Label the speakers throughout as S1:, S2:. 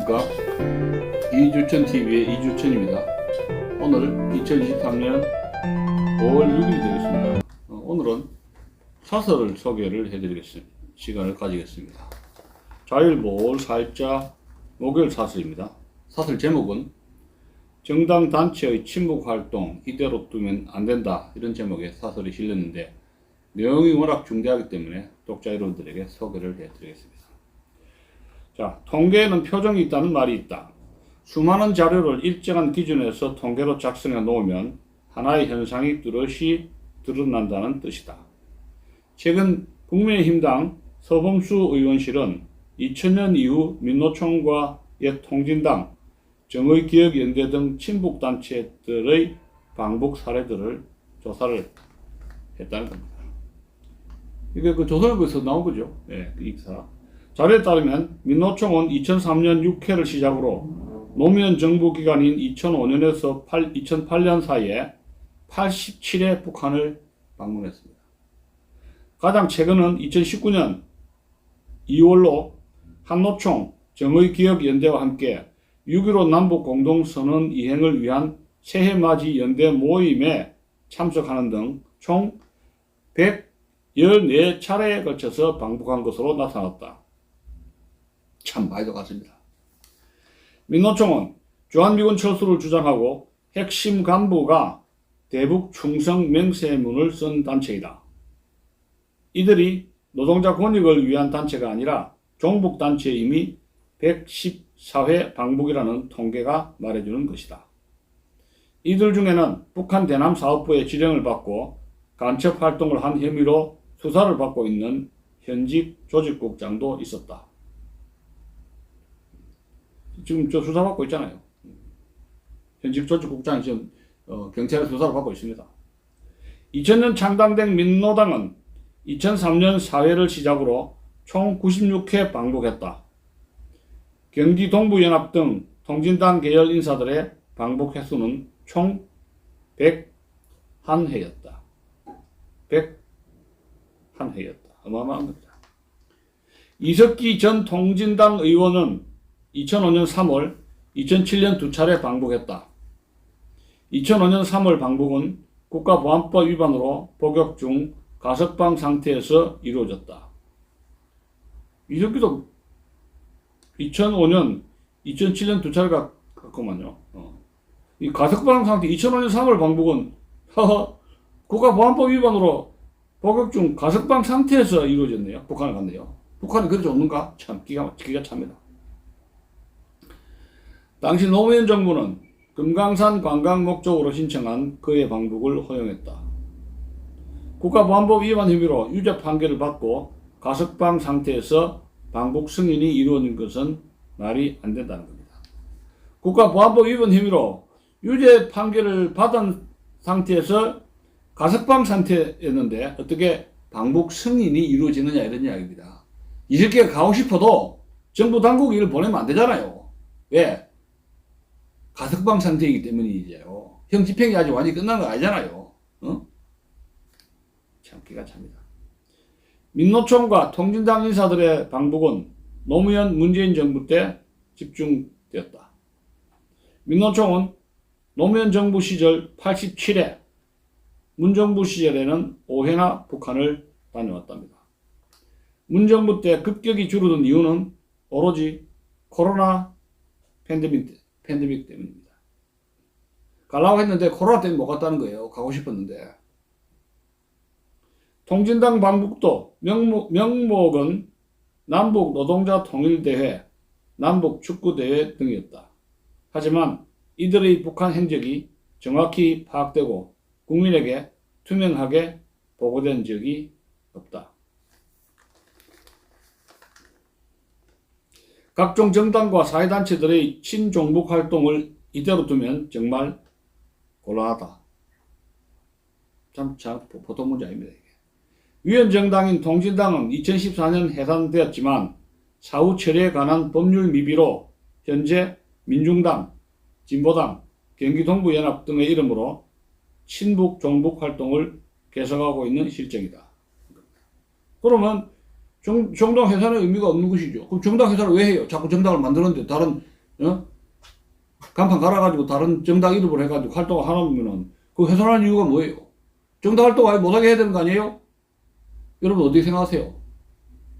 S1: 안녕하십니까. 이주천TV의 이주천입니다. 오늘 2023년 5월 6일이 되겠습니다. 오늘은 사설을 소개를 해드리겠습니다. 시간을 가지겠습니다. 자율보 5월 4일자 목요일 사설입니다. 사설 제목은 정당 단체의 친북활동 이대로 두면 안된다, 이런 제목의 사설이 실렸는데 내용이 워낙 중대하기 때문에 독자 여러분들에게 소개를 해드리겠습니다. 자, 통계에는 표정이 있다는 말이 있다. 수많은 자료를 일정한 기준에서 통계로 작성해 놓으면 하나의 현상이 뚜렷이 드러난다는 뜻이다. 최근 국민의힘당 서범수 의원실은 2000년 이후 민노총과 옛통진당, 정의기억연대 등 친북단체들의 방북 사례들을 조사를 했다는 겁니다. 이게 그 조선일보에서 나온 거죠. 예, 이 기사. 자료에 따르면 민노총은 2003년 6회를 시작으로 노무현 정부 기간인 2005년에서 2008년 사이에 87회 북한을 방문했습니다. 가장 최근은 2019년 2월로 한노총, 정의기억연대와 함께 6.15 남북 공동선언 이행을 위한 새해맞이 연대 모임에 참석하는 등 총 114차례에 걸쳐서 방북한 것으로 나타났다. 참 많이도 같습니다. 민노총은 주한미군 철수를 주장하고 핵심 간부가 대북 충성 맹세문을 쓴 단체이다. 이들이 노동자 권익을 위한 단체가 아니라 종북단체에 이미 114회 방북이라는 통계가 말해주는 것이다. 이들 중에는 북한 대남 사업부의 지령을 받고 간첩 활동을 한 혐의로 수사를 받고 있는 현직 조직국장도 있었다. 지금 저 수사받고 있잖아요. 현직 조직국장이 지금 경찰의 수사를 받고 있습니다. 2000년 창당된 민노당은 2003년 4회를 시작으로 총 96회 방북했다. 경기 동부연합 등 통진당 계열 인사들의 방북 횟수는 총 101회였다. 101회였다. 어마어마한 겁니다. 이석기 전 통진당 의원은 2005년 3월, 2007년 두 차례 방북했다. 2005년 3월 방북은 국가보안법 위반으로 복역 중 가석방 상태에서 이루어졌다. 이석기도 2005년, 2007년 두 차례가 갔구만요. 이 가석방 상태, 2005년 3월 방북은 국가보안법 위반으로 복역 중 가석방 상태에서 이루어졌네요. 북한을 갔네요. 북한이 그리 좋는가? 참 기가 찹니다. 당시 노무현 정부는 금강산 관광 목적으로 신청한 그의 방북을 허용했다. 국가보안법 위반 혐의로 유죄 판결을 받고 가석방 상태에서 방북 승인이 이루어진 것은 말이 안 된다는 겁니다. 국가보안법 위반 혐의로 유죄 판결을 받은 상태에서 가석방 상태였는데 어떻게 방북 승인이 이루어지느냐, 이런 이야기입니다. 이렇게 가고 싶어도 정부 당국이 이를 보내면 안 되잖아요. 왜? 가석방 상태이기 때문이죠. 형 집행이 아직 완전히 끝난 거 아니잖아요. 참 기가 찹니다. 민노총과 통진당 인사들의 방북은 노무현 문재인 정부 때 집중되었다. 민노총은 노무현 정부 시절 87회, 문정부 시절에는 5회나 북한을 다녀왔답니다. 문정부 때 급격히 줄어든 이유는 오로지 코로나 팬데믹 때문입니다. 가려고 했는데 코로나 때문에 못 갔다는 거예요. 가고 싶었는데. 통진당 방북도 명목은 남북 노동자 통일대회, 남북 축구대회 등이었다. 하지만 이들의 북한 행적이 정확히 파악되고 국민에게 투명하게 보고된 적이 없다. 각종 정당과 사회단체들의 친종북 활동을 이대로 두면 정말 곤란하다. 참 보통 문제 아닙니다. 이게. 위원정당인 통진당은 2014년 해산되었지만 사후 처리에 관한 법률 미비로 현재 민중당, 진보당, 경기동부연합 등의 이름으로 친북, 종북 활동을 계속하고 있는 실정이다. 그러면 정당 해산의 의미가 없는 것이죠. 그럼 정당 해산을 왜 해요? 자꾸 정당을 만들었는데 다른 어? 간판 갈아가지고 다른 정당 이름으로 해가지고 활동을 하면은 그 훼손하는 이유가 뭐예요? 정당 활동 아예 못하게 해야 되는 거 아니에요? 여러분 어떻게 생각하세요?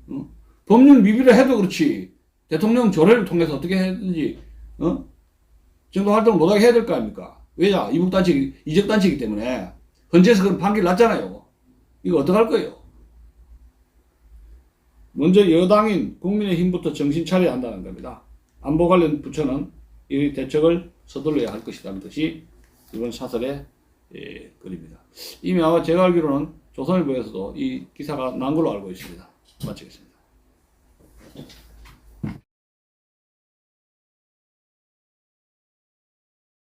S1: 어? 법률 미비를 해도 그렇지 대통령 조례를 통해서 어떻게 해야든지 정당 활동을 못하게 해야 될 거 아닙니까? 왜냐? 이북단체, 이적단체이기 때문에 헌재에서 그런 판결이 났잖아요. 이거 어떡할 거예요? 먼저 여당인 국민의힘부터 정신 차려야 한다는 겁니다. 안보 관련 부처는 이 대책을 서둘러야 할 것이라는 것이 이번 사설의 글입니다. 이미 아마 제가 알기로는 조선일보에서도 이 기사가 난 걸로 알고 있습니다. 마치겠습니다.